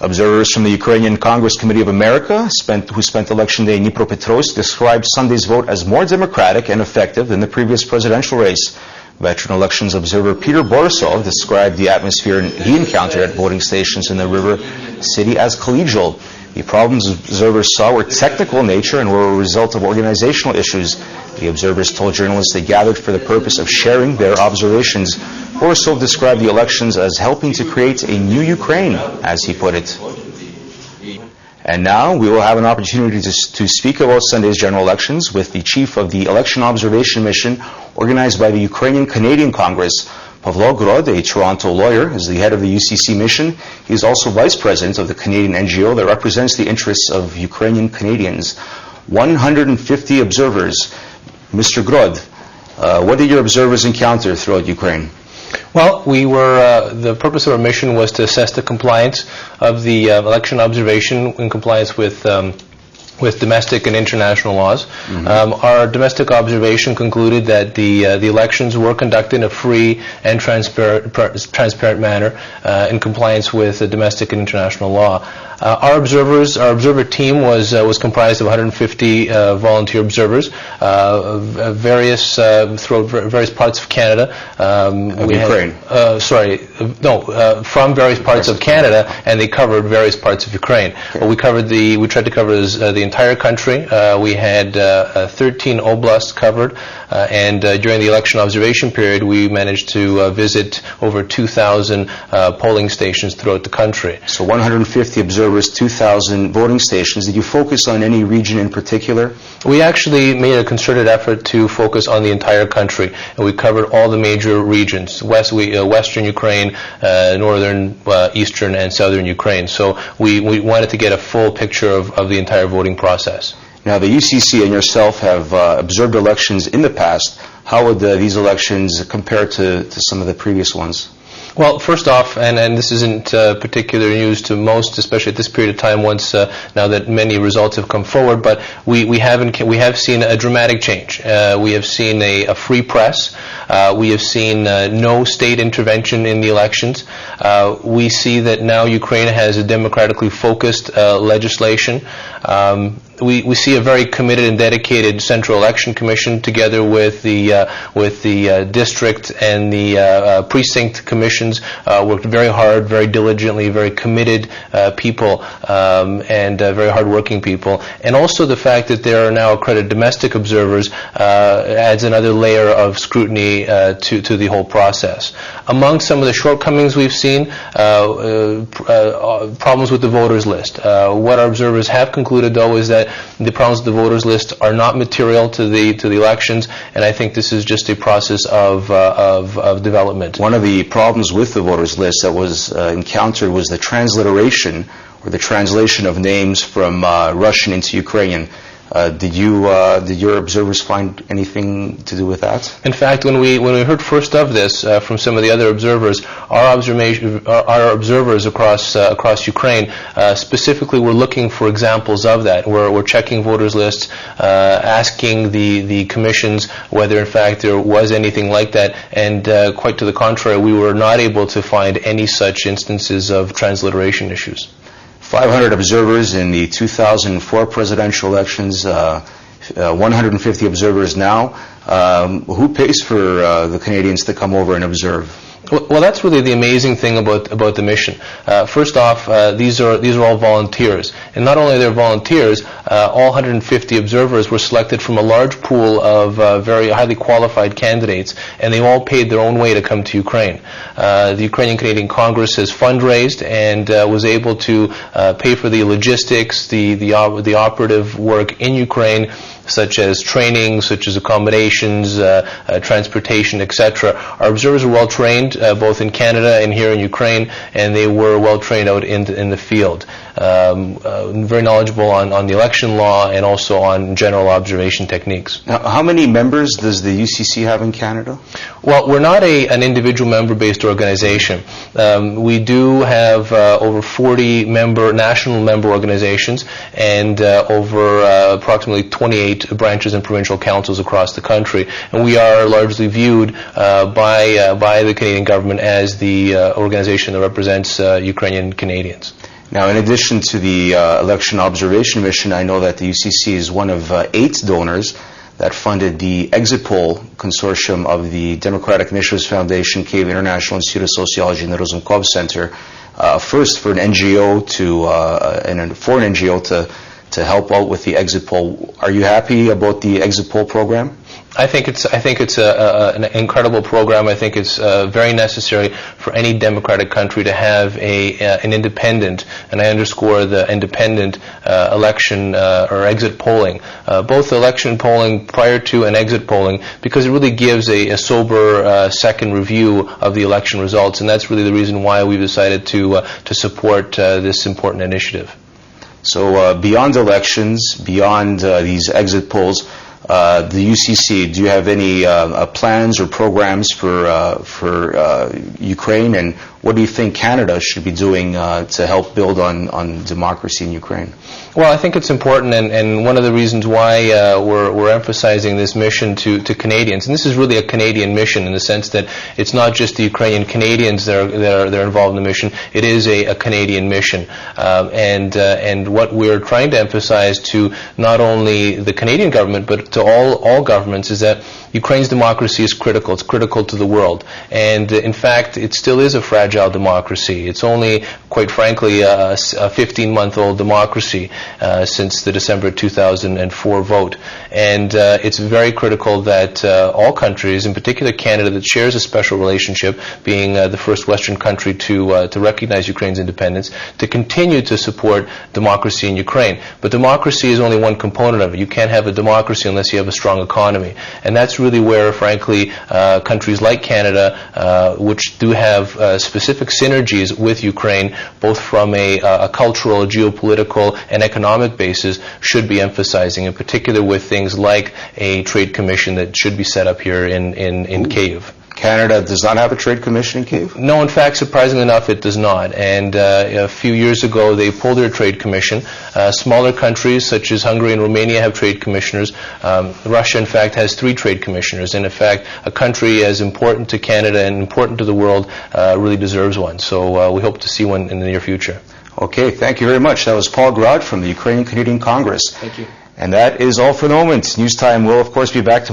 Observers from the Ukrainian Congress Committee of America, who spent Election Day in Dnipropetrovsk, described Sunday's vote as more democratic and effective than the previous presidential race. Veteran elections observer Peter Borisov described the atmosphere he encountered at voting stations in the river city as collegial. The problems observers saw were technical in nature and were a result of organizational issues. The observers told journalists they gathered for the purpose of sharing their observations. Borisov described the elections as helping to create a new Ukraine, as he put it. And now we will have an opportunity to speak about Sunday's general elections with the chief of the Election Observation Mission organized by the Ukrainian Canadian Congress. Pavlo Grod, a Toronto lawyer, is the head of the UCC mission. He is also vice president of the Canadian NGO that represents the interests of Ukrainian Canadians. 150 observers. Mr. Grod, what did your observers encounter throughout Ukraine? Well, the purpose of our mission was to assess the compliance of the election observation in compliance with domestic and international laws. Our domestic observation concluded that the elections were conducted in a free and transparent manner in compliance with domestic and international law. Our observer team was comprised of 150 volunteer observers, throughout various parts of Canada. Ukraine. From various parts of Canada, and they covered various parts of Ukraine. Okay. We tried to cover the entire country. We had 13 oblasts covered, and during the election observation period, we managed to visit over 2,000 polling stations throughout the country. So 150 observers, 2,000 voting stations. Did you focus on any region in particular? We actually made a concerted effort to focus on the entire country, and we covered all the major regions: Western Ukraine, Northern, Eastern, and Southern Ukraine. So we wanted to get a full picture of the entire voting process. Now, the UCC and yourself have observed elections in the past. How would these elections compare to some of the previous ones? Well, first off, and this isn't particular news to most, especially at this period of time, now that many results have come forward, but we have seen a dramatic change. We have seen a free press. We have seen no state intervention in the elections. We see that now Ukraine has a democratically focused legislation. We see a very committed and dedicated Central Election Commission, together with the district and the precinct commissions, worked very hard, very diligently, very committed people, and very hard-working people. And also the fact that there are now accredited domestic observers adds another layer of scrutiny to the whole process. Among some of the shortcomings we've seen, problems with the voters list. What our observers have concluded, though, is that the problems with the voters list are not material to the elections, and I think this is just a process of development. One of the problems with the voters list that was encountered was the transliteration, or the translation of names from Russian into Ukrainian. Did your observers find anything to do with that? In fact, when we heard first of this from some of the other observers, our observers across Ukraine specifically were looking for examples of that. We're checking voters lists, asking the commissions whether in fact there was anything like that, and quite to the contrary, we were not able to find any such instances of transliteration issues. 500 observers in the 2004 presidential elections, 150 observers now. Who pays for the Canadians to come over and observe? Well, that's really the amazing thing about the mission. First off, these are all volunteers, and not only are they volunteers, all 150 observers were selected from a large pool of very highly qualified candidates, and they all paid their own way to come to Ukraine. The Ukrainian Canadian Congress has fundraised and was able to pay for the logistics, the operative work in Ukraine, such as training, such as accommodations, transportation, etc. Our observers were well trained, both in Canada and here in Ukraine, and they were well trained out in the field. Very knowledgeable on the election law and also on general observation techniques. Now, how many members does the UCC have in Canada? Well, we're not an individual member-based organization. We do have over 40 national member organizations and over approximately 28 branches and provincial councils across the country. And we are largely viewed by the Canadian government as the organization that represents Ukrainian Canadians. Now, in addition to the election observation mission, I know that the UCC is one of 8 donors that funded the Exit Poll Consortium of the Democratic Initiatives Foundation, Cave International Institute of Sociology, and the Rozumkov Center. First, for an NGO to help out with the exit poll. Are you happy about the exit poll program? I think it's an incredible program. I think it's very necessary for any democratic country to have an independent, and I underscore the independent election or exit polling, both election polling prior to and exit polling, because it really gives a sober second review of the election results, and that's really the reason why we've decided to support this important initiative. So beyond elections, beyond these exit polls, the UCC, do you have any plans or programs for Ukraine, and what do you think Canada should be doing to help build on democracy in Ukraine? Well, I think it's important, and one of the reasons why we're emphasizing this mission to Canadians, and this is really a Canadian mission in the sense that it's not just the Ukrainian Canadians that are involved in the mission. It is a Canadian mission, and what we're trying to emphasize to not only the Canadian government but to all governments is that Ukraine's democracy is critical. It's critical to the world, and in fact, it still is a fragile democracy. It's only, quite frankly, a 15-month-old democracy since the December 2004 vote, and it's very critical that all countries, in particular Canada, that shares a special relationship, being the first Western country to recognize Ukraine's independence, to continue to support democracy in Ukraine. But democracy is only one component of it. You can't have a democracy unless you have a strong economy, and that's really where, frankly, countries like Canada, which do have specific synergies with Ukraine, both from a cultural, geopolitical, and economic basis, should be emphasizing, in particular with things like a trade commission that should be set up here in Kyiv. Canada does not have a trade commission in Kyiv? No, in fact, surprisingly enough, it does not. And a few years ago, they pulled their trade commission. Smaller countries such as Hungary and Romania have trade commissioners. Russia, in fact, has 3 trade commissioners. And in fact, a country as important to Canada and important to the world really deserves one. So we hope to see one in the near future. Okay, thank you very much. That was Paul Grod from the Ukrainian Canadian Congress. Thank you. And that is all for the moment. News Time will, of course, be back tomorrow.